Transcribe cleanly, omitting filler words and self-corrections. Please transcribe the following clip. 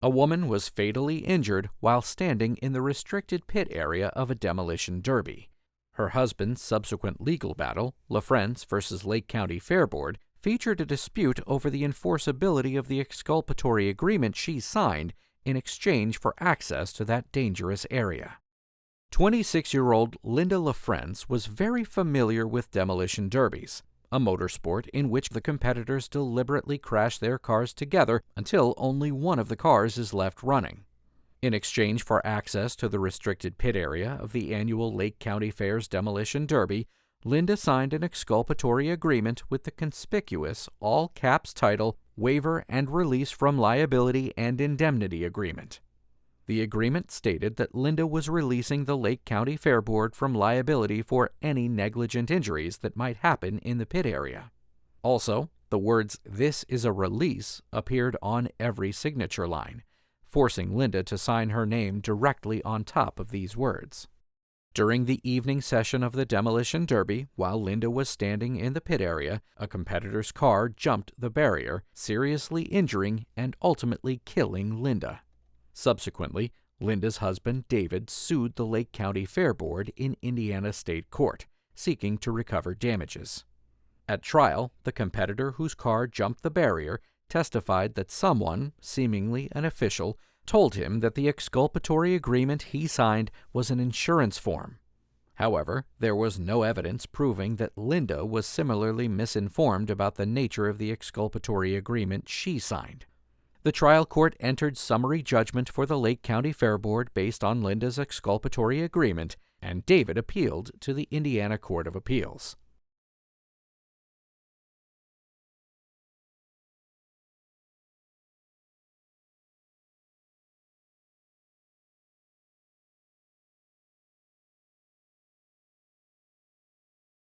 A woman was fatally injured while standing in the restricted pit area of a demolition derby. Her husband's subsequent legal battle, LaFrenz versus Lake County Fair Board, featured a dispute over the enforceability of the exculpatory agreement she signed in exchange for access to that dangerous area. 26-year-old Linda LaFrenz was very familiar with demolition derbies, a motorsport in which the competitors deliberately crash their cars together until only one of the cars is left running. In exchange for access to the restricted pit area of the annual Lake County Fair's demolition derby, Linda signed an exculpatory agreement with the conspicuous, all-caps title Waiver and Release from Liability and Indemnity Agreement. The agreement stated that Linda was releasing the Lake County Fair Board from liability for any negligent injuries that might happen in the pit area. Also, the words "This is a release" appeared on every signature line, forcing Linda to sign her name directly on top of these words. During the evening session of the demolition derby, while Linda was standing in the pit area, a competitor's car jumped the barrier, seriously injuring and ultimately killing Linda. Subsequently, Linda's husband, David, sued the Lake County Fair Board in Indiana State Court, seeking to recover damages. At trial, the competitor whose car jumped the barrier testified that someone, seemingly an official, told him that the exculpatory agreement he signed was an insurance form. However, there was no evidence proving that Linda was similarly misinformed about the nature of the exculpatory agreement she signed. The trial court entered summary judgment for the Lake County Fair Board based on Linda's exculpatory agreement, and David appealed to the Indiana Court of Appeals.